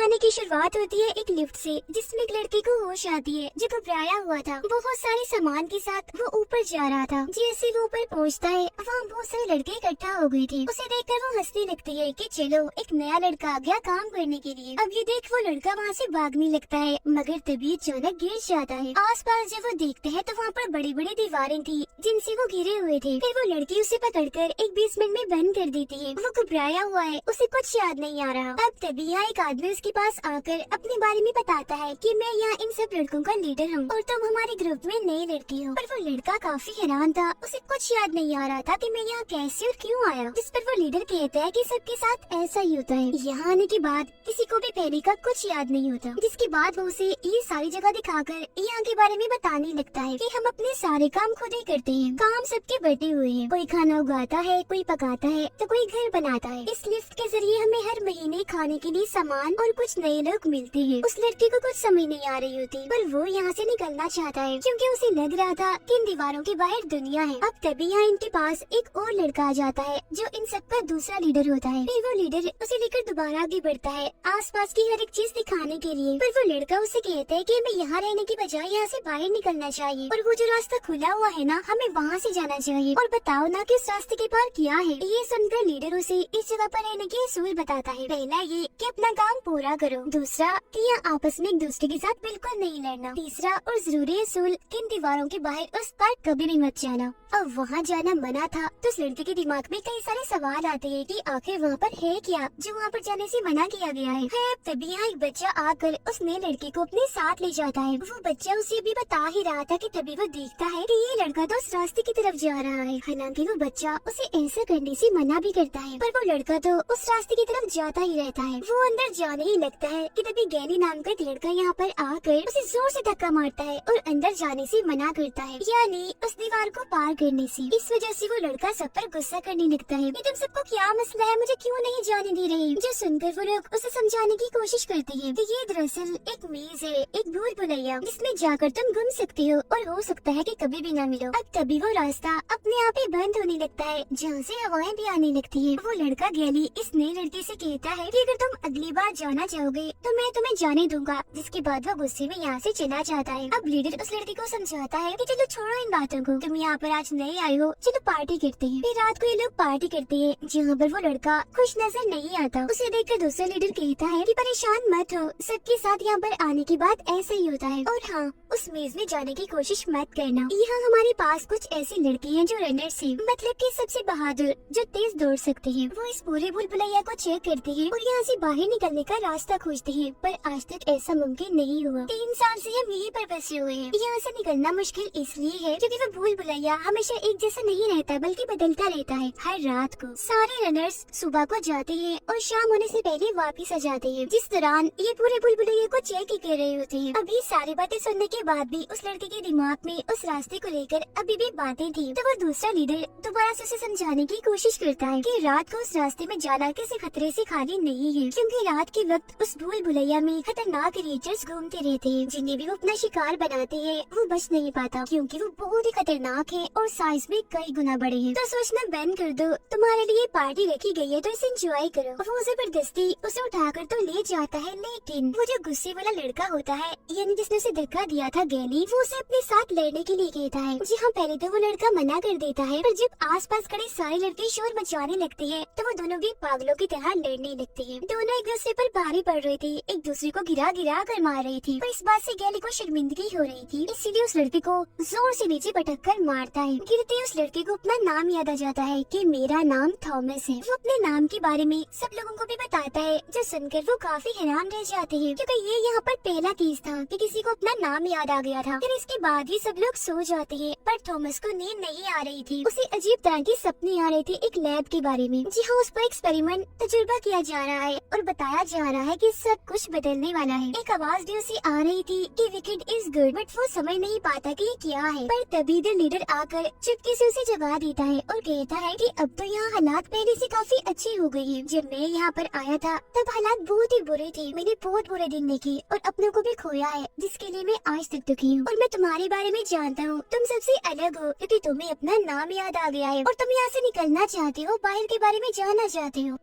कहानी की शुरुआत होती है एक लिफ्ट से, जिसमें एक लड़के को होश आती है जो घबराया हुआ था। बहुत सारे सामान के साथ वो ऊपर जा रहा था। जैसे वो ऊपर पहुंचता है वहाँ बहुत सारे लड़के इकट्ठा हो गए थे। उसे देखकर वो हंसने लगती है कि चलो एक नया लड़का आ गया काम करने के लिए। अब ये देख वो लड़का वहाँ से भागने लगता है, मगर तभी अचानक गिर जाता है। आसपास जब वो देखते हैं तो वहाँ पर बड़ी बड़ी दीवारें थी जिनसे वो घिरे हुए थे। फिर वो लड़की उसे पकड़कर एक बेसमेंट में बंद कर देती है। वो घबराया हुआ है, उसे कुछ याद नहीं आ रहा। अब तभी यहाँ एक आदमी उसके पास आकर अपने बारे में बताता है कि मैं यहाँ इन सब लड़कों का लीडर हूँ और तुम हमारे ग्रुप में नई लड़की हो। पर वो लड़का काफी हैरान था, उसे कुछ याद नहीं आ रहा था कि मैं यहाँ कैसे और क्यों आया। जिस पर वो लीडर कहता है कि सबके साथ ऐसा ही होता है। यहाँ आने के बाद किसी को भी पहले का कुछ याद नहीं होता। जिसके बाद वो उसे ये सारी जगह दिखाकर यहाँ के बारे में बताने लगता है कि हम अपने सारे काम खुद ही करते हैं। काम सबके बटे हुए हैं, कोई खाना उगाता है, कोई पकाता है तो कोई घर बनाता है। इस लिफ्ट के जरिए हमें हर महीने खाने के लिए सामान और कुछ नए लोग मिलते हैं। उस लड़के को कुछ समझ नहीं आ रही होती, पर वो यहाँ से निकलना चाहता है क्योंकि उसे लग रहा था कि इन दीवारों के बाहर दुनिया है। अब तभी यहाँ इनके पास एक और लड़का आ जाता है जो इन सबका दूसरा लीडर होता है। फिर वो लीडर उसे लेकर दोबारा आगे बढ़ता है आसपास की हर एक चीज दिखाने के लिए। पर वो लड़का उसे कहता है कि हमें यहाँ रहने की बजाय यहाँ से बाहर निकलना चाहिए और वो जो रास्ता खुला हुआ है ना, हमें वहाँ से जाना चाहिए। और बताओ ना कि उस रास्ते के पार क्या है। ये सुनकर लीडर उसे इस जगह पर रहने के असूल बताता है। पहला ये कि अपना काम पूरा करो, दूसरा कि यहाँ आपस में एक दूसरे के साथ बिल्कुल नहीं लड़ना, तीसरा और जरूरी असूल कि इन दीवारों के बाहर उस पार कभी भी मत जाना। अब वहाँ जाना मना था तो उस लड़के के दिमाग में कई सारे सवाल आते हैं कि आखिर वहाँ पर है क्या जो वहाँ पर जाने से मना किया गया है। तभी यहाँ एक बच्चा आकर उस नए लड़के को अपने साथ ले जाता है। वो बच्चा उसे भी बता ही रहा था कि तभी वो देखता है कि ये लड़का तो उस रास्ते की तरफ जा रहा है। हालांकि वो बच्चा उसे ऐसा करने से मना भी करता है, पर वो लड़का तो उस रास्ते की तरफ जाता ही रहता है। वो अंदर जाने ही लगता है कि तभी गैनी नाम का एक लड़का यहाँ पर आकर उसे जोर से धक्का मारता है और अंदर जाने से मना करता है, यानी उस दीवार को पार करने से। इस वजह से वो लड़का सब पर गुस्सा करने लगता है कि तुम सबको क्या मसला है, मुझे क्यों नहीं जाने दे रही। जो सुनकर वो लोग उसे समझाने की कोशिश करते हैं कि ये दरअसल एक मेज है, एक भूल भुलैया जिसमें जाकर तुम घूम सकते हो और हो सकता है कि कभी भी ना मिलो। अब तभी वो रास्ता अपने आप ही बंद होने लगता है जहाँ से हवाएं भी आने लगती है। वो लड़का गैली इस नए लड़के से कहता है कि अगर तुम अगली बार जाना चाहोगे तो मैं तुम्हें जाने दूंगा। जिसके बाद वो गुस्से में यहाँ से चला जाता है। अब लीडर उस लड़के को समझाता है कि चलो छोड़ो इन बातों को, तुम यहाँ पर आज नए आए हो, चलो पार्टी करते हैं। फिर रात को ये लोग पार्टी करते हैं जहाँ पर वो लड़का खुश नजर नहीं आता। उसे देखकर दूसरा लीडर कहता है कि परेशान मत हो, सबके साथ यहाँ पर आने के बाद ऐसा ही होता है, और हाँ उस मेज में जाने की कोशिश मत करना। यहाँ हमारे पास कुछ ऐसी लड़की हैं जो रनर्स हैं, मतलब कि सबसे बहादुर जो तेज दौड़ सकते हैं। वो इस पूरे भूल भुलैया को चेक करते हैं और यहाँ से बाहर निकलने का रास्ता खोजते हैं, पर आज तक ऐसा मुमकिन नहीं हुआ। 3 साल से हम यहीं पर फंसे हुए हैं। यहाँ से निकलना मुश्किल इसलिए है क्योंकि वो भूल भुलैया हमेशा एक जैसा नहीं रहता बल्कि बदलता रहता है। हर रात को सारे रनर्स सुबह को जाते हैं और शाम होने से पहले वापिस आ जाते हैं, जिस दौरान ये पूरे भूल भुलैया को चेक ही कर रहे होते हैं। अभी सारी बातें सुनने के बाद भी उस लड़के के दिमाग में उस रास्ते को लेकर अभी भी बातें थी। तो वो दूसरा लीडर दोबारा से उसे समझाने की कोशिश करता है कि रात को उस रास्ते में जाना किसी खतरे से खाली नहीं है, क्योंकि रात के वक्त उस भूल भुलैया में खतरनाक क्रिएचर्स घूमते रहते हैं, जिन्हें भी वो अपना शिकार बनाते हैं वो बच नहीं पाता क्योंकि वो बहुत ही खतरनाक है और साइज में कई गुना बड़े हैं। तो सोचना बंद कर दो, तुम्हारे लिए पार्टी रखी गई है तो इसे एंजॉय करो। वो जबरदस्ती उसे उठाकर तो ले जाता है, लेकिन वो जो गुस्से वाला लड़का होता है यानी जिसने उसे धक्का दिया था गैली, वो उसे अपने साथ लड़ने के लिए कहता है। जी हाँ, पहले तो वो लड़का मना कर देता है, पर जब आसपास खड़े सारे लड़के शोर मचाने लगते हैं तो वो दोनों भी पागलों की तरह लड़ने लगते हैं। दोनों एक दूसरे पर भारी पड़ रहे थे, एक दूसरे को गिरा गिरा कर मार रही थी, पर इस बात से गैली को शर्मिंदगी हो रही थी, इसीलिए उस लड़के को जोर से नीचे पटक कर मारता है। गिरते ही उस लड़के को अपना नाम याद आ जाता है कि मेरा नाम थॉमस है। वो अपने नाम के बारे में सब लोगों को भी बताता है, जो सुनकर वो काफी हैरान रह जाते हैं क्योंकि ये यहाँ पर पहला केस था कि किसी को अपना नाम याद आ गया था। फिर इसके बाद ही सब लोग सो जाते हैं, पर थॉमस को नींद नहीं आ रही थी। उसे अजीब तरह के सपने आ रहे थे एक लैब के बारे में। जी हाँ, उस पर एक्सपेरिमेंट तजुर्बा किया जा रहा है और बताया जा रहा है कि सब कुछ बदलने वाला है। एक आवाज भी उसे आ रही थी कि विकेट इज गुड, बट वो समझ नहीं पाता कि ये क्या है। पर तभी द लीडर आकर चुपके से उसे जवाब देता है और कहता है कि अब तो यहाँ हालात पहले से काफी अच्छी हो गई है। जब मैं यहाँ पर आया था तब हालात बहुत ही बुरे थे, मैंने बहुत बुरे दिन देखे और अपनों को भी खोया है, जिसके लिए मैं आज तक दुखी हूँ। और मैं तुम्हारे बारे में जानता हूँ, तुम सबसे अलग हो क्योंकि तुम्हें अपना नाम याद आ गया है और तुम यहाँ से निकलना चाहते हो, बाहर के बारे में जानना चाहते हो।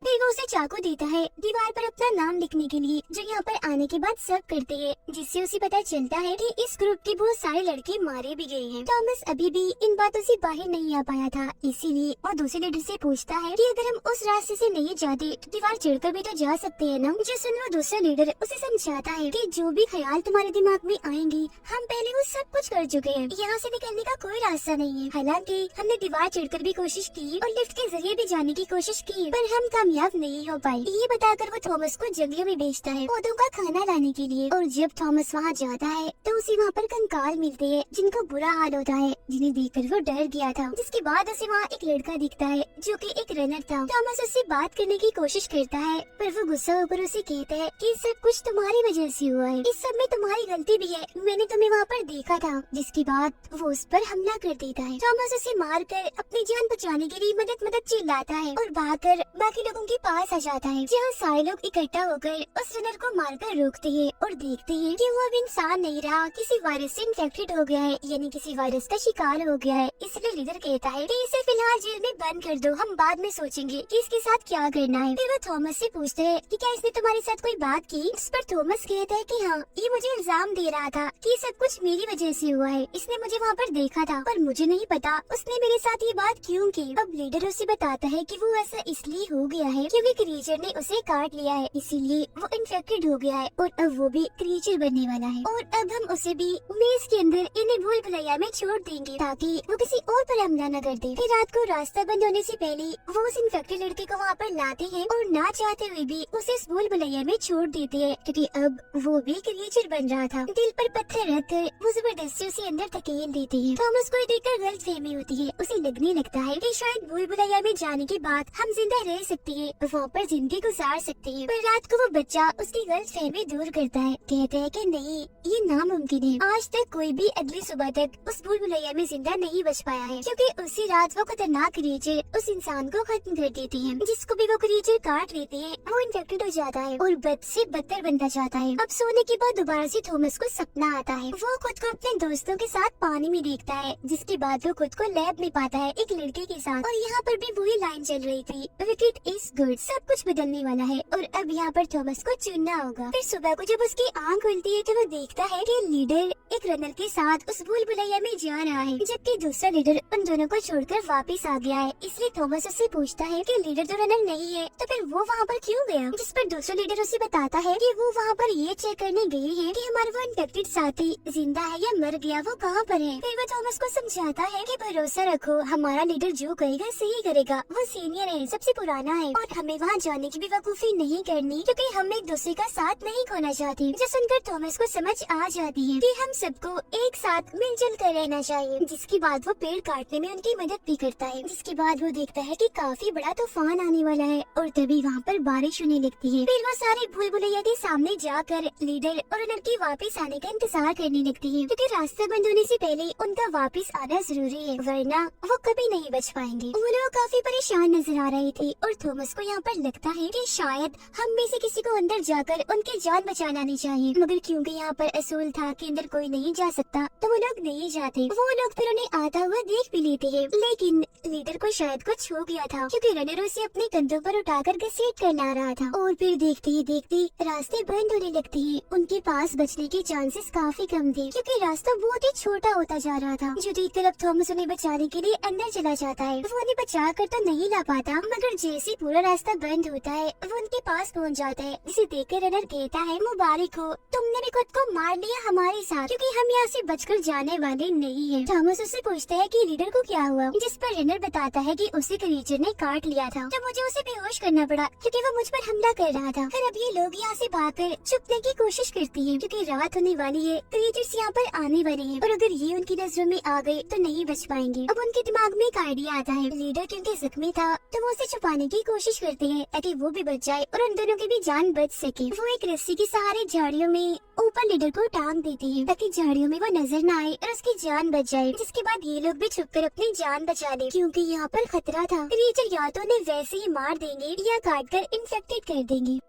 फिर वो उसे चाकू देता है दीवार पर अपना नाम लिखने के लिए, जो यहाँ पर आने के बाद सब करते हैं, जिससे उसे पता चलता है कि इस ग्रुप के बहुत सारे लड़के मारे भी गए हैं। थॉमस अभी भी इन बातों से बाहर नहीं आ पाया था, इसीलिए वो दूसरे लीडर से पूछता है कि अगर हम उस रास्ते से नहीं जाते तो दीवार चढ़कर भी तो जा सकते हैं ना। जो सुन वो दूसरा लीडर उसे समझाता है कि जो भी ख्याल तुम्हारे दिमाग में आएंगे हम पहले वो सब कुछ कर चुके हैं, यहाँ से निकलने का कोई रास्ता नहीं है। हालांकि हमने दीवार चढ़कर भी कोशिश की और लिफ्ट के जरिए भी जाने की कोशिश की, पर हम कामयाब नहीं हो पाए। ये बताकर वो थॉमस को जंगलों में भेजता है पौधों का खाना लाने के लिए। और जब थॉमस वहाँ जाता है तो उसे वहाँ पर कंकाल मिलते हैं जिनको बुरा हाल होता है, जिन्हें देखकर वो डर गया था। जिसके बाद उसे वहाँ एक लड़का दिखता है जो कि एक रनर था। थॉमस उससे बात करने की कोशिश करता है, पर वो गुस्सा होकर उसे कहता है कि सब कुछ तुम्हारी वजह से हुआ है, इस सब में तुम्हारी गलती भी है, मैंने तुम्हें वहाँ पर देखा था। जिसके बाद वो उस पर हमला कर देता है। थॉमस उसे मारकर अपनी जान बचाने के लिए मदद चिल्लाता है और भागकर बाकी लोगों के पास आ जाता है, जहाँ सारे लोग इकट्ठा होकर उस रनर को मारकर रोकते हैं और देखते हैं कि वो अब इंसान नहीं रहा, किसी वायरस से इन्फेक्टेड हो गया है, यानी किसी वायरस का शिकार हो गया है। इसलिए लीडर कहता है कि इसे फिलहाल जेल में बंद कर दो, हम बाद में सोचेंगे कि इसके साथ क्या करना है। फिर वो थॉमस से पूछते हैं कि क्या इसने तुम्हारे साथ कोई बात की। इस पर थॉमस कहता है कि हाँ, ये मुझे इल्जाम दे रहा था कि सब कुछ मेरी वजह से हुआ है, इसने मुझे वहाँ पर देखा था, पर मुझे नहीं पता उसने मेरे साथ ये बात क्यों की। अब लीडर उसे बताता है कि वो ऐसा इसलिए हो गया है क्योंकि क्रीचर ने उसे काट लिया है, इसीलिए वो इन्फेक्टेड हो गया है और अब वो भी क्रीचर बनने वाला है। और अब हम उसे भी मेज के अंदर इन्हें भूल भुलैया में छोड़ देंगे ताकि वो किसी और पर हमला न कर दे। फिर रात को रास्ता बंद होने से पहले वो उस इन्फेक्टेड लड़के को वहाँ पर लाते हैं और ना चाहते हुए भी उसे इस भूल भुलैया में छोड़ देते हैं, क्योंकि अब वो भी क्रीचर बन रहा था। दिल पर पत्थर रखकर वो जबरदस्ती उसे अंदर धकेल देते हैं। थॉमस को देखकर गलतफहमी होती है, उसे लगने लगता है कि शायद भूल भुलैया में जाने के बाद हम जिंदा रह सकते हैं, वहाँ पर जिंदगी गुजार सकते हैं। पर रात को वो बच्चा उसकी गलतफहमी दूर करता है, कहता है कि नहीं, ये नामुमकिन है। आज तक कोई भी अगली सुबह तक उस भूल भुलैया में जिंदा नहीं बच पाया है, क्योंकि उसी रात वो खतरनाक क्रीचर उस इंसान को खत्म कर देते हैं। जिसको भी वो क्रीचर काट लेते हैं वो इन्फेक्टेड हो जाता है और बद से बदतर बनता जाता है। अब सोने के बाद दोबारा से थॉमस को सपना आता है, वो खुद को अपने दोस्तों के साथ पानी में देखता है। जिसके बाद वो खुद को लैब में पाता है एक लड़के के साथ, और यहाँ पर भी वही लाइन चल रही थी, विकेट इज गुड, सब कुछ बदलने वाला है और अब यहाँ पर थॉमस को चुनना होगा। फिर सुबह को जब उसकी आंख खुलती है तो वो देखता है कि लीडर एक रनर के साथ उस भूल भुलैया में जा रहा है, जबकि दूसरा लीडर उन दोनों को छोड़कर वापस आ गया है। इसलिए थॉमस उससे पूछता है कि लीडर तो रनर नहीं है तो फिर वो वहाँ पर क्यों गया। जिस पर दूसरा लीडर उसे बताता है कि वो वहाँ पर ये चेक करने गए हैं कि हमारा वो इन्फेक्टेड साथी जिंदा है या मर गया, वो कहाँ पर है। फिर वो थॉमस को समझाता है कि भरोसा रखो, हमारा लीडर जो कहेगा सही करेगा, वो सीनियर है, सबसे पुराना है और हमें वहाँ जाने की बेवकूफी नहीं करनी, क्योंकि हम एक दूसरे का साथ नहीं खोना चाहते। जो सुनकर थॉमस को समझ आ जाती है कि हम सबको एक साथ मिलजुल कर रहना चाहिए। जिसके बाद वो पेड़ काटने में उनकी मदद भी करता है। जिसके बाद वो देखता है कि काफी बड़ा तूफान आने वाला है और तभी वहाँ पर बारिश होने लगती है। फिर वो सारे भूल भुलैया के सामने जाकर लीडर और लड़की वापस आने का इंतजार करने लगती है, क्योंकि रास्ता बंद होने से पहले उनका वापस आना जरूरी है, वरना वो कभी नहीं बच पाएंगे। वो लोग काफी परेशान नजर आ रहे थे और थॉमस को यहाँ पर लगता है कि शायद हम में से किसी को अंदर जाकर उनकी जान बचा लानी चाहिए, मगर क्योंकि यहाँ पर असूल था कि अंदर कोई नहीं जा सकता तो वो लोग नहीं जाते। वो लोग फिर उन्हें आता हुआ देख भी लेते हैं, लेकिन लीडर को शायद कुछ हो गया था, क्योंकि रनर उसे अपने कंधों पर उठाकर घसीट कर ला रहा था। और फिर देखते ही देखते रास्ते बंद होने लगते हैं। उनके पास बचने के चांसेस काफी कम थे, क्योंकि रास्ता बहुत ही छोटा होता जा रहा था। जो देखकर अब थॉमस उन्हें बचाने के लिए अंदर चला जाता है। वो उन्हें बचा कर तो नहीं ला पाता, मगर जैसे पूरा रास्ता बंद होता है वो उनके पास पहुंच जाता है। जिसे देखकर रनर कहता है, मुबारक हो, तुमने भी खुद को मार लिया हमारे साथ, क्योंकि हम यहाँ से बचकर जाने वाले नहीं है। थॉमस उससे पूछता है कि लीडर को क्या हुआ, जिस पर रनर बताता है कि उसे क्रीचर ने काट लिया था, तो मुझे उसे बेहोश करना पड़ा क्योंकि वो मुझ पर हमला कर रहा था। फिर अब ये लोग यहाँ से भागकर छुपने की कोशिश करती है, क्योंकि रात होने वाली है, क्रीचर्स यहाँ पर आने वाले हैं और अगर ये उनकी नजरों में आ गए तो नहीं बच पाएंगे। अब उनके दिमाग में एक आइडिया आता है। लीडर क्योंकि जख्मी था तो वो उसे छुपाने की कोशिश करते हैं ताकि वो भी बच जाए और उन दोनों की भी जान बच सके। वो एक रस्सी के सहारे झाड़ियों में ऊपर लीडर को टांग देते हैं ताकि झाड़ियों में वो नजर न आए और उसकी जान बच जाए। जिसके बाद ये लोग भी छुपकर अपनी जान बचा ले, क्योंकि यहाँ पर खतरा था। क्रीचर या तो उन्हें वैसे ही मार देंगे या काट कर इन्फेक्टेड कर देंगे।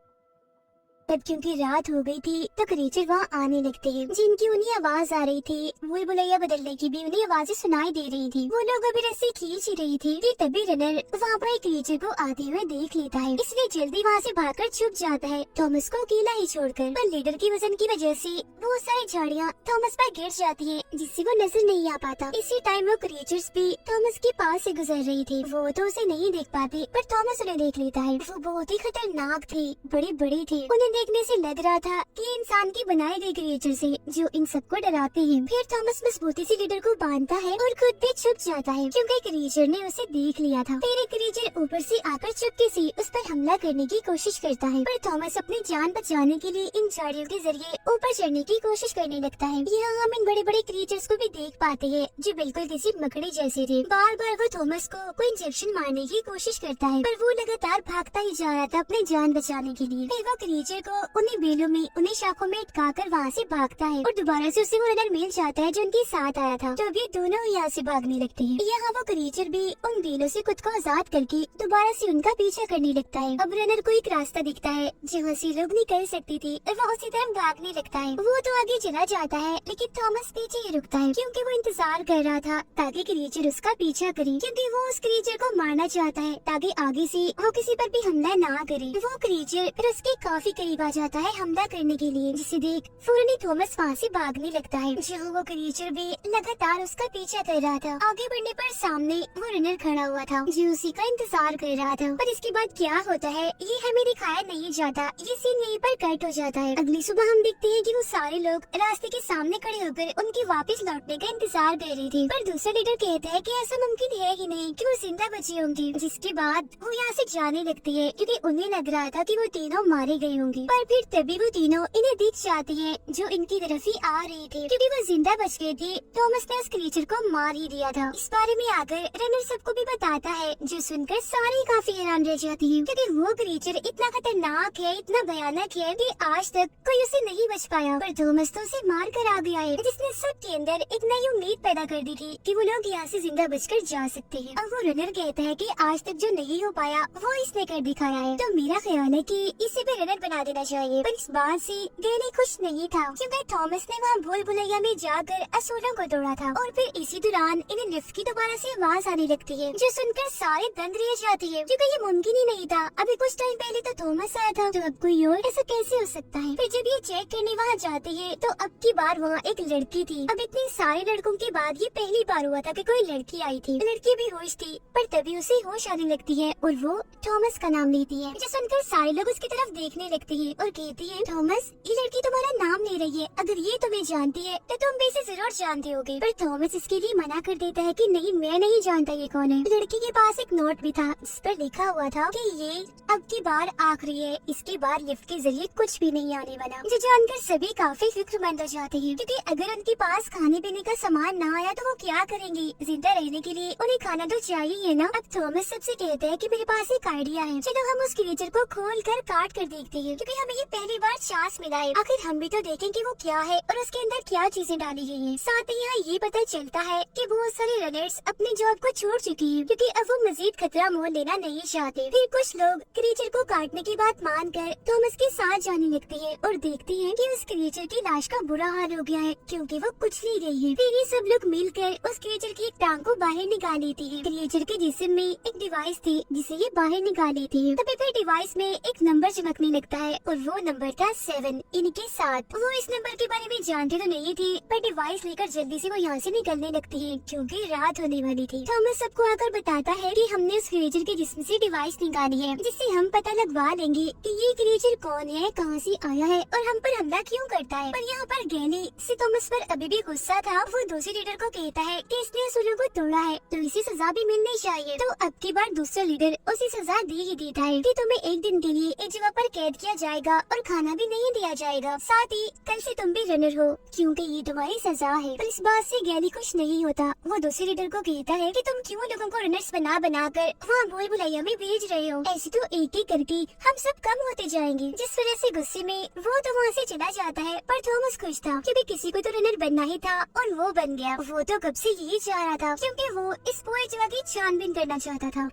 तब क्योंकि रात हो गई थी तो क्रीचर वहाँ आने लगते हैं, जिनकी उन्हें आवाज आ रही थी। भूल भुलैया बदलने की भी उन्हें आवाजें सुनाई दे रही थी। वो लोग अभी रस्सी खींच ही रही थी कि तभी रनर वहाँ पर क्रीचर को आते हुए देख लेता है, इसलिए जल्दी वहाँ से भागकर छुप जाता है, थॉमस को अकेला ही छोड़कर। पर लीडर की वजन की वजह से बहुत सारी झाड़ियाँ थॉमस पर गिर जाती है, जिससे वो नजर नहीं आ पाता। इसी टाइम वो क्रीचर्स भी थॉमस के पास से गुजर रही थी। वो तो उसे नहीं देख पाते, पर थॉमस उन्हें देख लेता है। वो बहुत ही खतरनाक थे, बड़े बड़े थे। उन्हें देखने से लग रहा था कि इंसान की बनाई गई क्रिएचर से जो इन सबको डराते हैं। फिर थॉमस मजबूती से लीडर को बांधता है और खुद भी छुप जाता है, क्योंकि क्रिएचर ने उसे देख लिया था। फिर एक क्रिएचर ऊपर से आकर चुपके से उस पर हमला करने की कोशिश करता है, पर थॉमस अपनी जान बचाने के लिए इन झाड़ियों के जरिए ऊपर चढ़ने की कोशिश करने लगता है। यहाँ हम इन बड़े बड़े क्रिएचर्स को भी देख पाते हैं, जो बिल्कुल किसी मकड़ी जैसे थे। बार बार वो थॉमस को कोई इंजेक्शन मारने की कोशिश करता है, पर वो लगातार भागता ही जा रहा था अपनी जान बचाने के लिए। फिर वो क्रिएचर को उन्हीं बेलों में, उन्हीं शाखों में अटकाकर वहाँ से भागता है और दोबारा से उसे वो रनर मिल जाता है जो उनके साथ आया था। तो ये दोनों यहाँ से भागने लगते हैं। यहाँ वो क्रिएचर भी उन बेलों से खुद को आजाद करके दोबारा से उनका पीछा करने लगता है। अब रनर को एक रास्ता दिखता है जहाँ से लोग निकल सकती थी और वो उसी तरफ भागने लगता है। वो तो आगे चला जाता है, लेकिन थॉमस पीछे ही रुकता है, क्योंकि वो इंतजार कर रहा था ताकि क्रिएचर उसका पीछा करे, क्योंकि वो उस क्रिएचर को मारना चाहता है ताकि आगे से वो किसी पर भी हमला ना करे। वो क्रिएचर फिर उसके काफी करीब आ जाता है हमला करने के लिए, जिसे देख फौरन ही थॉमस वहाँ से भागने लगता है। जहाँ वो क्रिएचर भी लगातार उसका पीछा कर रहा था। आगे बढ़ने पर सामने वो रनर खड़ा हुआ था जो उसी का इंतजार कर रहा था। पर इसके बाद क्या होता है ये हमें दिखाया नहीं जाता। ये सीन यहीं पर कट हो जाता है। अगली सुबह हम देखते हैं कि वो सारे लोग रास्ते के सामने खड़े होकर उनके वापस लौटने का इंतजार कर रहे थे। पर दूसरा लीडर कहता है कि ऐसा मुमकिन है ही नहीं कि वो जिंदा बचे होंगे। जिसके बाद वो यहाँ से जाने लगती है, क्योंकि उन्हें लग रहा था कि वो तीनों मारे गए होंगे। पर फिर तभी वो तीनों इन्हें दिख जाती है जो इनकी तरफ ही आ रही थी, क्योंकि वो जिंदा बच गए थे। थॉमस ने उस क्रीचर को मार ही दिया था। इस बारे में आकर रनर सबको भी बताता है, जो सुनकर सारे काफी हैरान रह जाती है, क्योंकि वो क्रीचर इतना खतरनाक है, इतना भयानक है कि आज तक कोई उसे नहीं बच पाया। पर थॉमस तो उसे मार कर आ गया है, जिसने सबके अंदर एक नई उम्मीद पैदा कर दी थी कि वो लोग यहाँ से जिंदा बचकर जा सकते हैं। अब वो रनर कहता है कि आज तक जो नहीं हो पाया वो इसने कर दिखाया है। तो मेरा ख्याल है कि इसे भी रनर बना देना चाहिए। पर इस बात से गैली खुश नहीं था, क्योंकि थॉमस ने वहाँ भूल भुलैया में जाकर असुरों को तोड़ा था। और फिर इसी दौरान इन्हें लिफ्ट की दोबारा से आवाज आने लगती है, जो सुनकर सारे दंग रह जाती है, क्योंकि ये मुमकिन ही नहीं था। अभी कुछ टाइम पहले तो थॉमस आया था, तो अब कोई और ऐसा कैसे हो सकता है। फिर जब ये चेक करने वहाँ जाते हैं तो अब की बार वहाँ एक लड़की थी। अब इतने सारे लड़कों के बाद ये पहली बार हुआ था कि कोई लड़की आई थी। लड़की भी होश थी, पर तभी उसे होश आने लगती है और वो थॉमस का नाम लेती है, जो सुनकर सारे लोग उसकी तरफ देखने लगते हैं और कहती है, थॉमस ये लड़की तुम्हारा नाम ले रही है, अगर ये तुम्हें जानती है तो तुम भी इसे जरूर जानते होगे। पर थॉमस इसके लिए मना कर देता है कि नहीं, मैं नहीं जानता ये कौन है। लड़की के पास एक नोट भी था जिस पर लिखा हुआ था कि ये अब की बार आखिरी है, इसके बाद लिफ्ट के जरिए कुछ भी नहीं आने वाला। जो जानकर सभी काफी फिक्रमंद हो जाते हैं, क्योंकि अगर उनके पास खाने पीने का सामान ना आया तो वो क्या करेंगे। जिंदा रहने के लिए उन्हें खाना तो चाहिए ना। अब थॉमस सबसे कहता है कि मेरे पास एक आइडिया है, चलो हम उस क्रीचर को खोल कर काट कर देखते हैं, क्योंकि हमें ये पहली बार चांस मिला है। आखिर हम भी तो देखें कि वो क्या है और उसके अंदर क्या चीजें डाली गई हैं। साथ ही यहाँ ये पता चलता है कि बहुत सारे रनर्स अपनी जॉब को छोड़ चुकी हैं, क्योंकि अब वो मजीद खतरा मोल लेना नहीं चाहते। फिर कुछ लोग क्रीचर को काटने की बात मानकर थॉमस के साथ जाने लगते हैं और देखते हैं कि उस क्रीचर की लाश का बुरा हाल हो गया है, क्योंकि वो कुचली गई है। फिर ये सब लोग मिलकर उस क्रीचर की एक टांग को बाहर निकाल लेती है। क्रीचर के जिस्म में एक डिवाइस थी जिसे ये बाहर निकाल लेती है। तभी फिर डिवाइस में एक नंबर चमकने लगता है और वो नंबर था 7 इनके साथ। वो इस नंबर के बारे में जानते तो नहीं थी, पर डिवाइस लेकर जल्दी से वो यहाँ से निकलने लगती है, क्योंकि रात होने वाली थी। थॉमस सबको आकर बताता है कि हमने उस क्रीचर के जिस्म से डिवाइस निकाली है, जिससे हम पता लगवा लेंगे कि ये क्रीचर कौन है, कहाँ से आया है और हम पर हमला क्यों करता है। पर यहाँ पर गैली से थॉमस पर अभी भी गुस्सा था। वो दूसरे लीडर को कहता है कि इसने असुरों को तोड़ा है तो इसे सजा भी मिलनी चाहिए। तो अब की बार दूसरा लीडर उसे सजा दी ही देता है कि तुम्हें एक दिन के लिए एक जगह पर कैद किया जाएगा और खाना भी नहीं दिया जाएगा। साथ ही कल से तुम भी रनर हो, क्योंकि ये तुम्हारी सजा है। पर इस बात से गैली खुश नहीं होता। वो दूसरे लीडर को कहता है कि तुम क्यों लोगों को रनर्स बना बना कर वहाँ भूल भुलैया में भेज रहे हो। ऐसे तो एक एक करके हम सब कम होते जाएंगे। जिस वजह से गुस्से में वो तो वहाँ से चला जाता है। पर थॉमस खुश था, क्योंकि किसी को तो रनर बनना ही था और वो बन गया। वो तो कब से यही चाह रहा था, क्योंकि वो इस पूरी जगह की छानबीन करना चाहता था।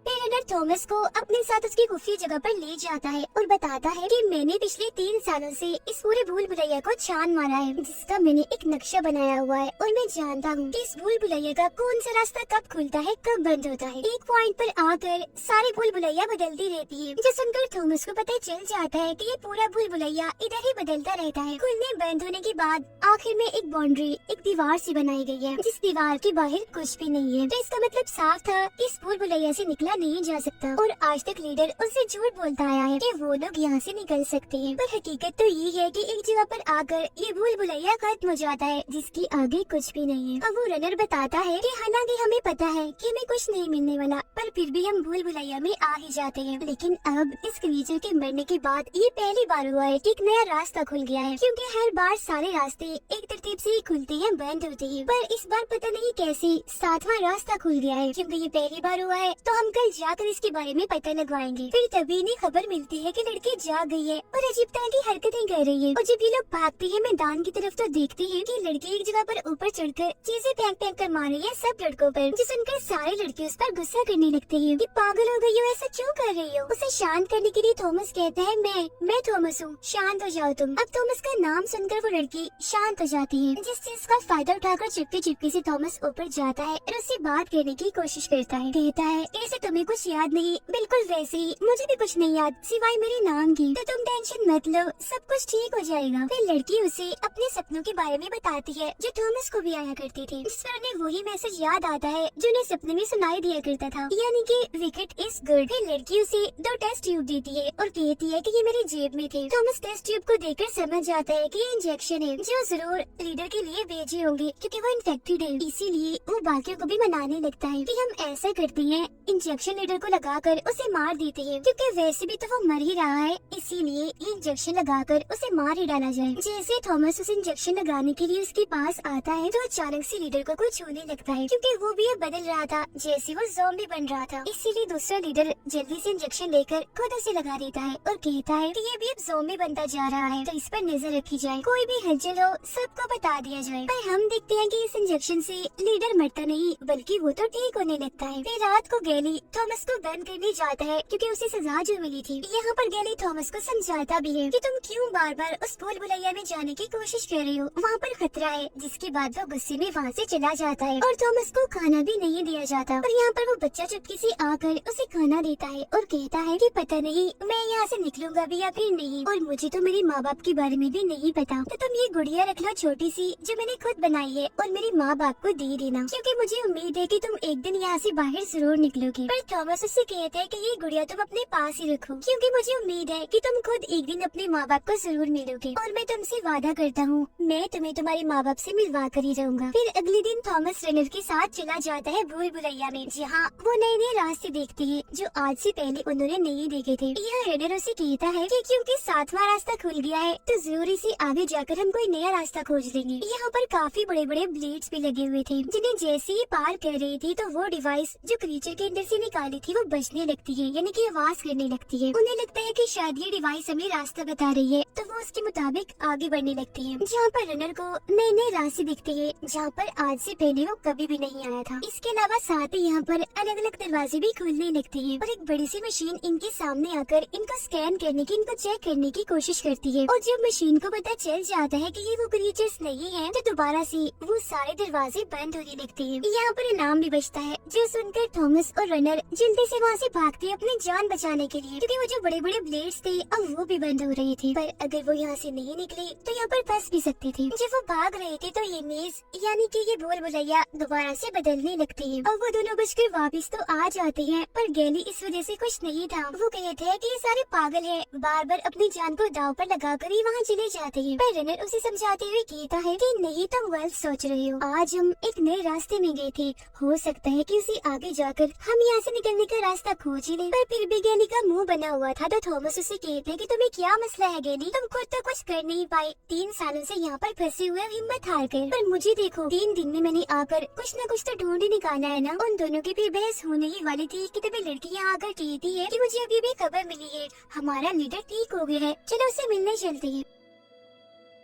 फिर रनर थॉमस को अपने साथ उसकी खुफिया जगह पर ले जाता है और बताता है कि मैंने पिछले 3 सालों से इस पूरे भूल भुलैया को छान मारा है, जिसका मैंने एक नक्शा बनाया हुआ है और मैं जानता हूँ कि इस भूल भुलैया का कौन सा रास्ता कब खुलता है कब बंद होता है। एक पॉइंट पर आकर सारी भूल भुलैया बदलती रहती है, जो सुनकर थॉमस को पता चल जाता है कि ये पूरा भूल भुलैया इधर ही बदलता रहता है। खुलने बंद होने के बाद आखिर में एक बाउंड्री, एक दीवार सी बनाई गई है, जिस दीवार के बाहर कुछ भी नहीं है। तो इसका मतलब साफ था इस भूल भुलैया से निकला नहीं जा सकता और आज तक लीडर उससे झूठ बोलता आया है कि वो लोग यहाँ से निकल सकते हैं। पर हकीकत तो ये है कि एक जगह पर आकर ये भूल भुलैया खत्म हो जाता है, जिसकी आगे कुछ भी नहीं है। अब वो रनर बताता है कि हालांकि हमें पता है कि हमें कुछ नहीं मिलने वाला, पर फिर भी हम भूल भुलैया में आ ही जाते हैं। लेकिन अब इस क्रीचर के मरने के बाद ये पहली बार हुआ है कि एक नया रास्ता खुल गया है, क्योंकि हर बार सारे रास्ते एक तरतीब से ही खुलते हैं बंद होते हैं, पर इस बार पता नहीं कैसे 7वां रास्ता खुल गया है। क्योंकि ये पहली बार हुआ है तो हम कल जाकर इसके बारे में पता लगवाएंगे। फिर तभी इन्हें खबर मिलती है कि लड़की जाग गई है और अजीब तरह की हरकतें कर रही है। और जब ये लोग भागते हैं मैदान की तरफ तो देखते हैं कि लड़की एक जगह पर ऊपर चढ़कर चीजें फेंक फेंक कर मार रही है सब लड़कों पर, जिस सुनकर सारे लड़के उस पर गुस्सा करने लगते हैं कि पागल हो गई हो, ऐसा क्यों कर रही हो। उसे शांत करने के लिए थॉमस कहता है मैं थॉमस हूँ, शांत हो जाओ तुम। अब थॉमस का नाम सुनकर वो लड़की शांत हो जाती है, जिस चीज का फायदा उठाकर चुपके चुपके से थॉमस ऊपर जाता है और उससे बात करने की कोशिश करता है। कहता है ऐसे तुम्हें कुछ याद नहीं, बिल्कुल वैसे ही मुझे भी कुछ नहीं याद सिवाय मेरे नाम की, तो तुम टेंशन मत लो, सब कुछ ठीक हो जाएगा। फिर लड़की उसे अपने सपनों के बारे में बताती है जो थॉमस को भी आया करते थे, जिस पर उन्हें वही मैसेज याद आता है जो उन्हें सपने में सुनाई दिया करता था, यानी कि विकेट इज गुड। फिर लड़की उसे 2 टेस्ट ट्यूब देती है और कहती है कि ये मेरी जेब में थे। थॉमस टेस्ट ट्यूब को देखकर समझ जाता है कि ये इंजेक्शन है जो जरूर लीडर के लिए भेजे होंगे, क्योंकि वो इन्फेक्टेड है। इसीलिए वो बाकियों को भी मनाने लगता है कि हम ऐसा करते हैं, इंजेक्शन लीडर को लगाकर उसे मार देते हैं, क्योंकि वैसे भी तो वो मर ही रहा है, इसीलिए ये इंजेक्शन लगाकर उसे मार ही डाला जाए। जैसे थॉमस उसे इंजेक्शन लगाने के लिए उसके पास आता है तो अचानक से लीडर को कुछ होने लगता है, क्योंकि वो भी अब बदल रहा था जैसे वो ज़ॉम्बी बन रहा था। इसीलिए दूसरा लीडर जल्दी से इंजेक्शन लेकर खुद उसे लगा देता है और कहता है कि ये भी अब ज़ॉम्बी बनता जा रहा है, तो इस पर नजर रखी जाए, कोई भी हलचल हो सबको बता दिया जाए। पर हम देखते हैं कि इस इंजेक्शन से लीडर मरता नहीं बल्कि वो तो ठीक होने लगता है। फिर रात को गैली थॉमस को बंद करने जाता है, क्योंकि उसे सजा जो मिली थी। यहाँ पर गैली थॉमस को समझाता भी है कि तुम क्यों बार बार उस भूल भुलैया में जाने की कोशिश कर रही हो, वहाँ पर खतरा है। जिसके बाद वो गुस्से में वहाँ से चला जाता है और थॉमस को खाना भी नहीं दिया जाता। और यहाँ पर वो बच्चा चुपके से आकर उसे खाना देता है और कहता है कि पता नहीं मैं यहाँ से निकलूंगा भी या फिर नहीं, और मुझे तो मेरे माँ बाप के बारे में भी नहीं पता, तो तुम ये गुड़िया रख लो छोटी सी जो मैंने खुद बनाई है और मेरे माँ बाप को दे देना, क्योंकि मुझे उम्मीद है कि तुम एक दिन यहाँ से बाहर जरूर निकलोगे। पर थॉमस उससे कहता है कि ये गुड़िया तुम अपने पास ही रखो, क्योंकि मुझे उम्मीद है कि तुम खुद एक दिन अपने माँ बाप को जरूर मिलोगे, और मैं तुमसे वादा करता हूँ मैं तुम्हें तुम्हारे माँ बाप से मिलवा कर ही रहूंगा। फिर अगले दिन थॉमस रनर के साथ चला जाता है भूल भुलैया में, जहाँ वो नए नए रास्ते देखते हैं जो आज से पहले उन्होंने नहीं देखे थे। यह रनर उसे कहता है कि क्योंकि 7वां रास्ता खुल गया है तो जरूरी से आगे जाकर हम कोई नया रास्ता खोज लेंगे। यहाँ पर काफी बड़े बड़े ब्लेड्स भी लगे हुए थे, जिन्हें जैसे ही पार कर रही थी तो वो डिवाइस जो क्रीचर के अंदर से निकाली थी वो बजने लगती है, यानी कि आवाज करने लगती है। उन्हें लगता है कि शायद ये डिवाइस हमें रास्ता बता रही है, तो वो उसके मुताबिक आगे बढ़ने लगती है। जहाँ पर रनर को नए नए रास्ते दिखते हैं जहाँ पर आज से पहले वो कभी भी नहीं आया था। इसके अलावा साथ ही यहाँ पर अलग अलग दरवाजे भी खुलने लगते हैं और एक बड़ी सी मशीन इनके सामने आकर इनको स्कैन करने की, इनको चेक करने की कोशिश करती है। और जब मशीन को पता चल जाता है कि ये वो क्रीचर्स नहीं है, तो दोबारा से वो सारे दरवाजे बंद होने लगते हैं। यहाँ पर इनाम भी बचता है, जो सुनकर थॉमस और रनर जल्दी से वहाँ से भागते हैं अपनी जान बचाने के लिए, क्योंकि वो जो बड़े बड़े ब्लेड्स थे अब वो भी बंद हो रहे थे। पर अगर वो यहाँ से नहीं निकले तो यहाँ पर फंस भी सकते थे। जब वो भाग रहे थे तो ये मेज यानी कि ये भूल भुलैया दोबारा से बदलने लगती है और वो दोनों बचकर वापिस तो आ जाते हैं। पर गैली इस वजह से खुश नहीं था, वो कहते हैं कि ये सारे पागल हैं, बार बार अपनी जान को दांव पर लगाकर ही वहाँ चले जाते हैं। पर रनर उसे समझाते हुए कहता है कि नहीं तुम गलत सोच रहे हो, आज हम एक नए रास्ते में गए थे, हो सकता है कि उसे आगे जाकर हम यहाँ से निकलने का रास्ता खोज ही लें। पर फिर भी गैली का मुंह बना हुआ था, तो थॉमस उसे कहते हैं कि तुम्हें क्या मसला है गैली, तुम खुद तो कुछ कर नहीं पाए, 3 सालों से यहाँ पर फंसे हुए हिम्मत हार कर, पर मुझे देखो 3 दिन में मैंने आकर कुछ न कुछ तो ढूंढ ही निकाला है ना। उन दोनों की भी बहस होने ही वाली थी कि तभी लड़की यहाँ आकर कहती है कि मुझे अभी भी खबर मिली है हमारा लीडर ठीक हो गया है, चलो उसे मिलने चलते हैं।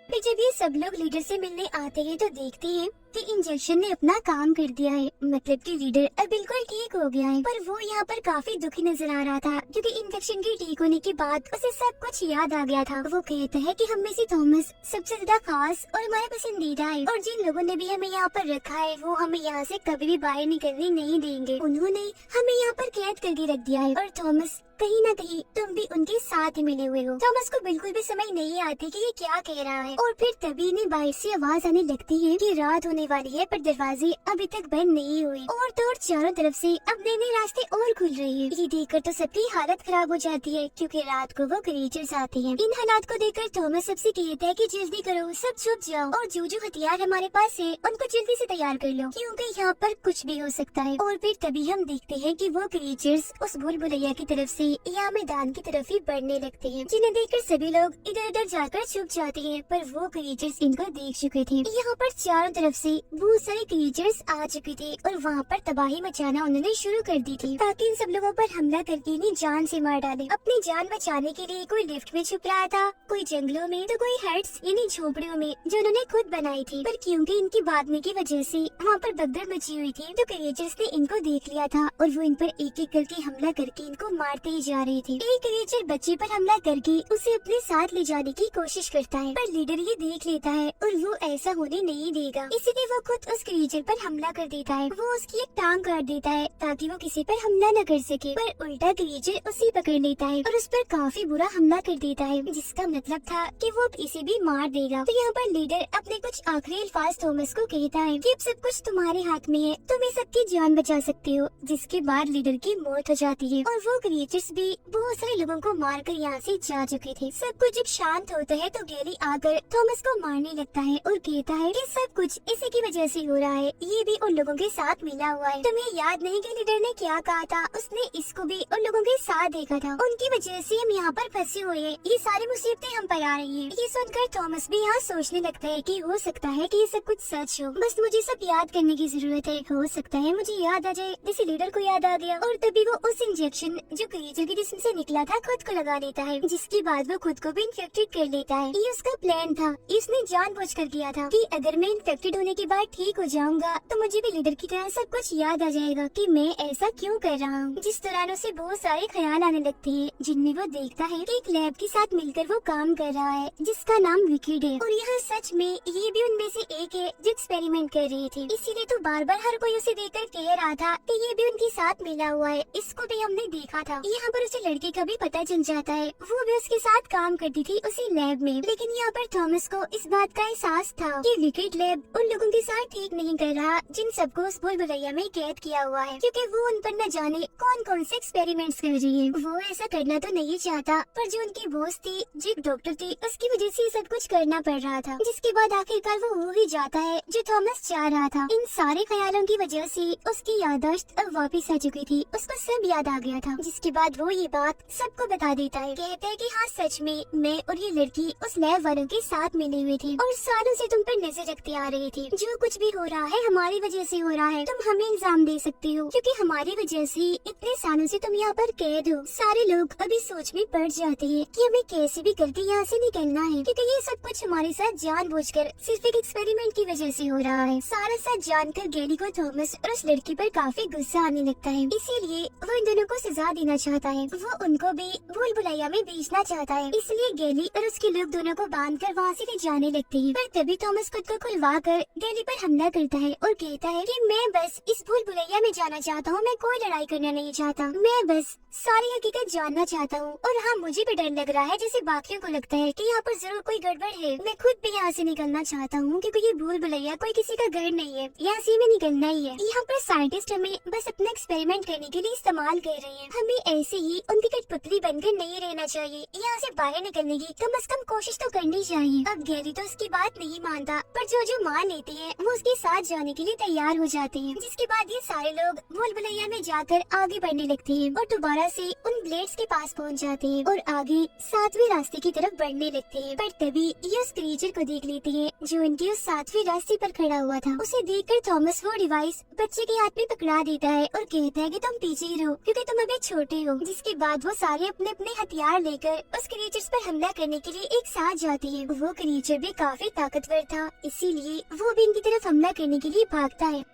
फिर जब ये सब लोग लीडर से मिलने आते हैं तो देखते हैं कि इंजेक्शन ने अपना काम कर दिया है, मतलब कि लीडर अब बिल्कुल ठीक हो गया है। पर वो यहाँ पर काफी दुखी नजर आ रहा था क्योंकि इंजेक्शन के ठीक होने के बाद उसे सब कुछ याद आ गया था। वो कहता है कि हम में से थॉमस सबसे ज्यादा खास और हमारा पसंदीदा है और जिन लोगों ने भी हमें यहाँ पर रखा है वो हमें यहाँ से कभी भी बाहर निकलने नहीं देंगे। उन्होंने हमें यहाँ पर कैद करके रख दिया है और थॉमस कहीं ना कहीं तुम भी उनके साथ ही मिले हुए हो। थॉमस को बिल्कुल भी समझ नहीं आती कि ये क्या कह रहा है और फिर तभी इन्हें बाहर से आवाज आने लगती है कि रात होने वाली है पर दरवाजे अभी तक बंद नहीं हुए और तो और चारों तरफ से अब नए नए रास्ते और खुल रहे हैं। ये देखकर तो सबकी हालत खराब हो जाती है क्योंकि रात को वो क्रीचर्स आते हैं। इन हालात को देखकर थॉमस सबसे कहता है कि जल्दी करो, सब छुप जाओ और जो जो हथियार हमारे पास है उनको जल्दी से तैयार कर लो क्योंकि यहाँ पर कुछ भी हो सकता है। और फिर तभी हम देखते हैं कि वो क्रीचर्स उस भूल भुलैया की तरफ से या मैदान की तरफ ही बढ़ने लगते हैं, जिन्हें देखकर सभी लोग इधर उधर जाकर छुप जाते हैं। पर वो क्रीचर्स इनको देख चुके थे। यहाँ पर चारों तरफ से बहुत सारे क्रीचर्स आ चुके थे और वहाँ पर तबाही मचाना उन्होंने शुरू कर दी थी ताकि इन सब लोगों पर हमला करके इन्हें जान से मार डाले। अपनी जान बचाने के लिए कोई लिफ्ट में छुप रहा था, कोई जंगलों में, तो कोई हट्स यानी झोपड़ियों में जो उन्होंने खुद बनाई थी। पर क्योंकि इनकी भागने की वजह से वहाँ पर भगदड़ मची हुई थी तो क्रीचर्स ने इनको देख लिया था और वो इन पर एक एक करके हमला करके इनको मारते ही जा रहे थे। एक क्रीचर बच्चे पर हमला करके उसे अपने साथ ले जाने की कोशिश करता है पर लीडर ये देख लेता है और वो ऐसा होने नहीं देगा, इसीलिए वो खुद उस क्रीचर पर हमला कर देता है। वो उसकी एक टांग काट देता है ताकि वो किसी पर हमला न कर सके, पर उल्टा क्रीचर उसे पकड़ लेता है और उस पर काफी बुरा हमला कर देता है, जिसका मतलब था कि वो इसे भी मार देगा। तो यहाँ पर लीडर अपने कुछ आखिरी अल्फाज थॉमस को कहता है कि अब सब कुछ तुम्हारे हाथ में है, तुम इस सबकी जान बचा सकते हो। जिसके बाद लीडर की मौत हो जाती है और वो क्रीचर्स भी बहुत सारे लोगों को मारकर यहाँ से जा चुके थे। सब कुछ जब शांत होता है तो गैरी आकर थॉमस को मारने लगता है और कहता है कि सब कुछ इसी की वजह से हो रहा है, ये भी उन लोगों के साथ मिला हुआ है। तुम्हें याद नहीं कि लीडर ने क्या कहा था? उसने इसको भी उन लोगों के साथ देखा था, उनकी वजह से हम यहाँ पर फंसे हुए हैं, ये सारी मुसीबतें हम पर आ रही है। ये सुनकर थॉमस भी यहाँ सोचने लगता है कि हो सकता है कि ये सब कुछ सच हो, बस मुझे सब याद करने की जरूरत है। हो सकता है मुझे याद आ जाए जैसे लीडर को याद आ गया। और तभी वो उस इंजेक्शन जो क्रीचर के जिस्म से निकला था खुद को लगा लेता है, जिसके बाद वो खुद को भी इन्फेक्टेड कर लेता है। ये उसका प्लान था, इसने जानबूझकर किया था कि अगर मैं इन्फेक्टेड होने के बाद ठीक हो जाऊंगा तो मुझे भी लीडर की तरह सब कुछ याद आ जाएगा कि मैं ऐसा क्यों कर रहा हूँ। जिस दौरान उसे बहुत सारे ख्याल आने लगते हैं जिनमें वो देखता है कि एक लैब के साथ मिलकर वो काम कर रहा है जिसका नाम विकिड है और यह सच में ये भी उनमें से एक है जो एक्सपेरिमेंट कर रही थी। इसीलिए तो बार बार हर कोई उसे देखकर कह रहा था कि ये भी उनके साथ मिला हुआ है, इसको भी हमने देखा था। यहाँ पर उसे लड़के का भी पता चल जाता है, वो भी उसके साथ काम करती थी उसी लैब में। लेकिन यहाँ पर थॉमस को इस बात का एहसास था कि विकिड लैब उन लोगों के साथ ठीक नहीं कर रहा जिन सबको उस भूल भुलैया में कैद किया हुआ है, क्योंकि वो उन पर न जाने कौन कौन से एक्सपेरिमेंट्स कर रही है। वो ऐसा करना तो नहीं चाहता पर जो उनकी बॉस थी, जो एक डॉक्टर थी, उसकी वजह से सब कुछ करना पड़ रहा था। जिसके बाद आखिरकार वो हो ही जाता है जो थॉमस चाह रहा था। इन सारे ख्यालों की वजह से उसकी याददाश्त अब वापस आ चुकी थी, उसको सब याद आ गया था। जिसके बाद वो ये बात सबको बता देता है, कहते हैं कि हाँ सच में मैं और ये लड़की उस लैब वालों के साथ मिले हुए थे और सालों से तुम पर नजर रखती आ रही थी। जो कुछ भी हो रहा है हमारी वजह से हो रहा है, तुम हमें इल्जाम दे सकती हो क्योंकि हमारी वजह से इतने सालों से तुम यहाँ पर कैद हो। सारे लोग अभी सोच में पड़ जाते हैं कि हमें कैसे भी करके यहाँ से निकलना है, क्योंकि ये सब कुछ हमारे साथ जानबूझकर सिर्फ एक एक्सपेरिमेंट की वजह से हो रहा है। सारा सच जानकर गैरी को थॉमस और उस लड़की पर काफी गुस्सा आने लगता है, इसीलिए वो इन दोनों को सजा देना चाहता है। वो उनको भी भूल भुलैया में भेजना चाहता है, इसलिए गैरी और उसके लोग दोनों को बांधकर वहाँ से ले जाने लगते हैं। पर तभी थॉमस खुद को खुलवा कर गैरी पर हमला करता है और कहता है कि मैं बस इस भूल भुलैया में जाना चाहता हूँ, मैं कोई लड़ाई करना नहीं चाहता, मैं बस सारी हकीकत जानना चाहता हूँ। और हाँ, मुझे भी डर लग रहा है जैसे बाकियों को लगता है कि यहाँ पर जरूर कोई गड़बड़ है। मैं खुद भी यहाँ से निकलना चाहता हूँ क्योंकि ये भूल भुलैया कोई किसी का घर नहीं है, यहाँ से हमें निकलना ही है। यहाँ पर साइंटिस्ट हमें बस अपना एक्सपेरिमेंट करने के लिए इस्तेमाल कर रहे हैं, हमें ऐसे ही उनकी कठपुतली बनकर नहीं रहना चाहिए। यहाँ से बाहर निकलने की कम से कम कोशिश तो करनी चाहिए। अब गैरी तो उसकी बात नहीं मानता, पर जो जो मान लेते हैं वो उसके साथ जाने के लिए तैयार हो जाते हैं। जिसके बाद ये सारे लोग भूल भुलैया में जाकर आगे बढ़ने लगते हैं और दोबारा से उन ब्लेड्स के पास पहुँच जाते हैं और आगे 7वें रास्ते की तरफ बढ़ने लगते हैं। पर तभी ये उस क्रीचर को देख लेते हैं जो इनके उस 7वें रास्ते पर खड़ा हुआ था। उसे देखकर थॉमस वो डिवाइस बच्चे के हाथ में पकड़ा देता है और कहता है कि तुम पीछे ही रहो क्योंकि तुम अभी छोटे हो। जिसके बाद वो सारे अपने अपने हथियार लेकर उस क्रीचर्स पर हमला करने के लिए एक साथ जाते हैं। वो क्रीचर भी काफी ताकतवर था, इसीलिए वो भी अभी इनकी तरफ हमला करने के लिए भागता है।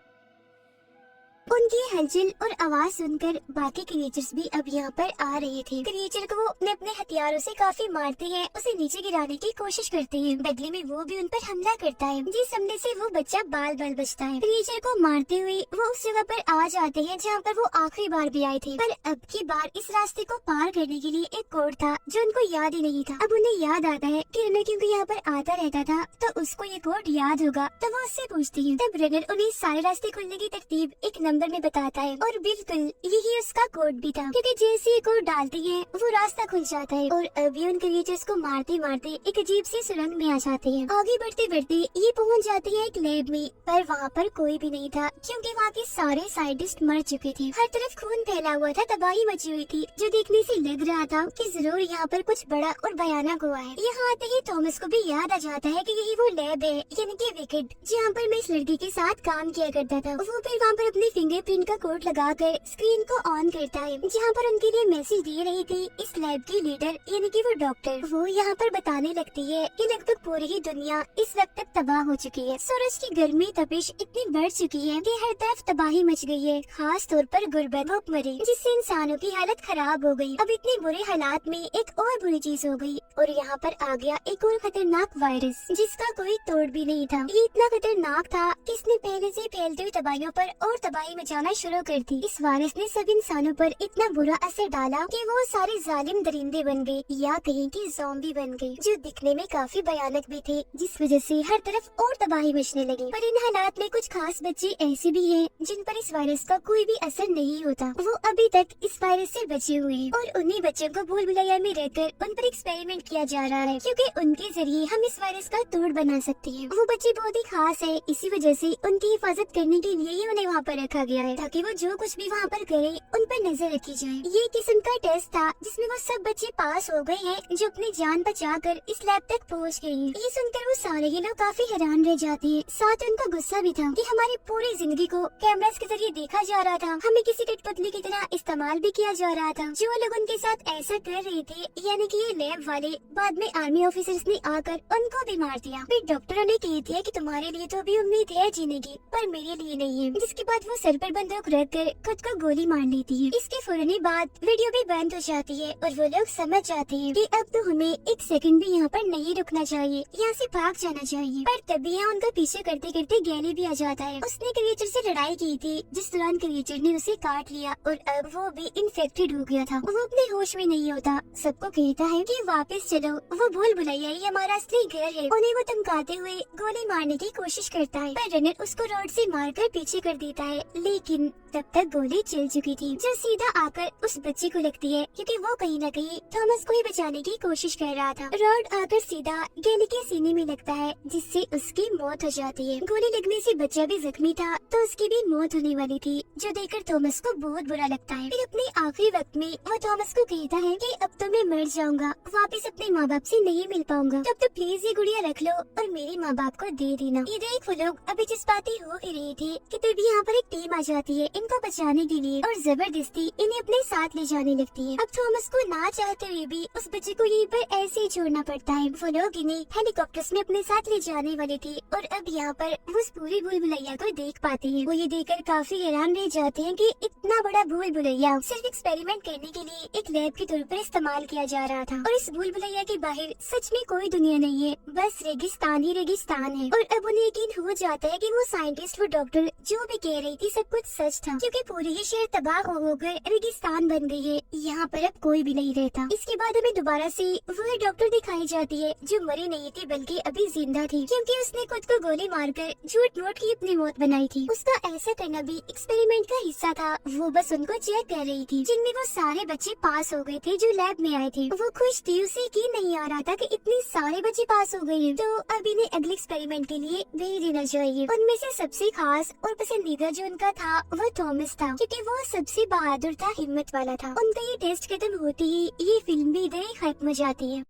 उनकी हलचल और आवाज सुनकर बाकी क्रिएचर्स भी अब यहाँ पर आ रहे थे। क्रिएचर को वो अपने हथियारों से काफी मारते हैं, उसे नीचे गिराने की कोशिश करते हैं। बदले में वो भी उन पर हमला करता है, जिस हमले से वो बच्चा बाल बाल बचता है। क्रिएचर को मारते हुए वो उस जगह पर आ जाते हैं जहाँ पर वो आखिरी बार भी आए थे, पर अब की बार इस रास्ते को पार करने के लिए एक कोड था जो उनको याद ही नहीं था। अब उन्हें याद आता है कि रनर क्योंकि यहाँ पर आता रहता था तो उसको ये कोड याद होगा, तो वो उससे पूछती है। तब रनर उन्हें सारे रास्ते खुलने की तरतीब एक नंबर में बताता है और बिल्कुल यही उसका कोड भी था, क्योंकि जैसे ये कोड डालती है वो रास्ता खुल जाता है और अभी उन क्रिएचर्स को मारते मारते एक अजीब सी सुरंग में आ जाते हैं। आगे बढ़ते बढ़ते ये पहुंच जाते हैं एक लैब में, पर वहाँ पर कोई भी नहीं था क्योंकि वहाँ के सारे साइंटिस्ट मर चुके थे। हर तरफ खून फैला हुआ था, तबाही मची हुई थी, जो देखने से लग रहा था कि जरूर यहाँ पर कुछ बड़ा और भयानक हुआ है। यहाँ आते ही थॉमस को भी याद आ जाता है कि यही वो लैब है, यानी कि विकेट, जहाँ पर मैं इस लड़की के साथ काम किया करता था। वो फिर वहाँ पर अपने फिंगरप्रिंट का कोड लगाकर स्क्रीन को ऑन करता है, जहाँ पर उनके लिए मैसेज दे रही थी इस लैब की लीडर यानी कि वो डॉक्टर। वो यहाँ पर बताने लगती है कि लगभग पूरी ही दुनिया इस वक्त तक तबाह हो चुकी है। सूरज की गर्मी तपिश इतनी बढ़ चुकी है कि हर तरफ तबाही मच गई है, खास तौर पर गुर्बत, भूखमरी, जिससे इंसानों की हालत खराब हो गई। अब इतने बुरे हालात में एक और बुरी चीज हो गई और यहाँ पर आ गया एक और खतरनाक वायरस, जिसका कोई तोड़ भी नहीं था। ये इतना खतरनाक था कि इसने पहले से फैलती हुई तबाहियों पर और तबाही मचाना शुरू कर दी। इस वायरस ने सब इंसानों पर इतना बुरा असर डाला कि वो सारे जालिम दरिंदे बन गए या कहीं की ज़ॉम्बी बन गए, जो दिखने में काफी भयानक भी थे, जिस वजह से हर तरफ और तबाही मचने लगी। पर इन हालात में कुछ खास बच्चे ऐसे भी हैं जिन पर इस वायरस का कोई भी असर नहीं होता। वो अभी तक इस वायरस से बचे हुए हैं और उन्हीं बच्चों को भूल भुलैया में रहकर उन पर एक्सपेरिमेंट किया जा रहा है, क्योंकि उनके जरिए हम इस वायरस का तोड़ बना सकते हैं। वो बच्चे बहुत ही खास है, इसी वजह से उनकी हिफाजत करने के लिए ही उन्हें वहाँ पर रखा गया है, ताकि वो जो कुछ भी वहाँ पर करे उन पर नजर रखी जाए। ये किस्म का टेस्ट था जिसमें वो सब बच्चे पास हो गए हैं जो अपनी जान बचाकर इस लैब तक पहुँच गए हैं। ये सुनकर वो सारे ही लोग काफी हैरान रह जाते हैं। साथ उनका गुस्सा भी था कि हमारी पूरी जिंदगी को कैमरास के जरिए देखा जा रहा था, हमें किसी कठपुतली की तरह इस्तेमाल भी किया जा रहा था। जो लोग उनके साथ ऐसा कर रहे थे, यानी कि ये लैब वाले, बाद में आर्मी ऑफिसर्स ने आकर उनको भी मार दिया। फिर डॉक्टरों ने कह दिया कि तुम्हारे लिए तो भी उम्मीद है जीने की, पर मेरे लिए नहीं है। जिसके बाद वो सर पर बंदूक रखकर खुद को गोली मार लेती है। इसके फौरन बाद वीडियो भी बंद हो जाती है और वो लोग समझ जाते हैं कि अब तो हमें एक सेकंड भी यहाँ पर नहीं रुकना चाहिए, यहाँ से भाग जाना चाहिए। पर तभी यहाँ उनका पीछे करते करते गैली भी आ जाता है। उसने क्रिएचर से लड़ाई की थी, जिस दौरान क्रिएचर ने उसे काट लिया और अब वो भी इन्फेक्टेड हो गया था। वो अपने होश में नहीं होता, सबको कहता है कि वापस चलो, वो भूल भुलैया ही हमारा असली घर है। उन्हें वो धमकाते हुए गोली मारने की कोशिश करता है, पर रनर उसको रॉड से मारकर पीछे कर देता है, लेकिन तब तक गोली चल चुकी थी, जो सीधा आकर उस बच्चे को लगती है, क्योंकि वो कहीं न कहीं थॉमस को ही बचाने की कोशिश कर रहा था। रॉड आकर सीधा गैली के सीने में लगता है, जिससे उसकी मौत हो जाती है। गोली लगने से बच्चा भी जख्मी था, तो उसकी भी मौत होने वाली थी, जो देखकर थॉमस को बहुत बुरा लगता है। फिर अपने आखिरी वक्त में वो थॉमस को कहता है कि अब तो मैं मर जाऊंगा, वापस अपने माँ बाप से नहीं मिल पाऊंगा, तब तो प्लीज ये गुड़िया रख लो और मेरे माँ बाप को दे देना। ये देख वो लोग अभी जज्बाती हो ही रहे थे कि तभी यहाँ पर एक टीम आ जाती है इनको बचाने के लिए और जबरदस्ती इन्हें अपने साथ ले जाने लगती है। अब थॉमस को ना चाहते हुए भी उस बच्चे को यहीं पर ऐसे ही छोड़ना पड़ता है। वो लोग इन्हें हेलीकॉप्टर्स में अपने साथ ले जाने वाले थे और अब यहाँ पर वो उस पूरी भूल भुलैया को देख पाते हैं। वो ये देखकर काफी हैरान रह जाते हैं कि इतना बड़ा भूल भुलैया सिर्फ एक्सपेरिमेंट करने के लिए एक लैब के तौर पर इस्तेमाल किया जा रहा था, और इस भूल भुलैया के बाहर सच में कोई दुनिया नहीं है, बस रेगिस्तान ही रेगिस्तान है। और अब उन्हें यकीन हो जाता है कि वो साइंटिस्ट, वो डॉक्टर जो भी कह रही थी सब कुछ सच था, क्योंकि पूरी ही शहर तबाह होकर रेगिस्तान बन गई है, यहाँ पर अब कोई भी नहीं रहता। इसके बाद हमें दोबारा से वह डॉक्टर दिखाई जाती है जो मरी नहीं थी बल्कि अभी जिंदा थी, क्योंकि उसने खुद को गोली मारकर झूठ मूठ की अपनी मौत बनाई थी। उसका ऐसा करना भी एक्सपेरिमेंट का हिस्सा था, वो बस उनको चेक कर रही थी, जिनमें वो सारे बच्चे पास हो गए थे जो लैब में आए थे। वो खुश थी, उसे यकीन नहीं आ रहा था कि इतने सारे बच्चे पास हो गए हैं, तो अब इन्हें अगले एक्सपेरिमेंट के लिए भेज देना चाहिए। उनमें से सबसे खास और पसंदीदा जो उनका था वो थॉमस था, क्योंकि वो सबसे बहादुर था, हिम्मत वाला था। उनका ये टेस्ट खत्म होते ही ये फिल्म भी इधर ही खत्म हो जाती है।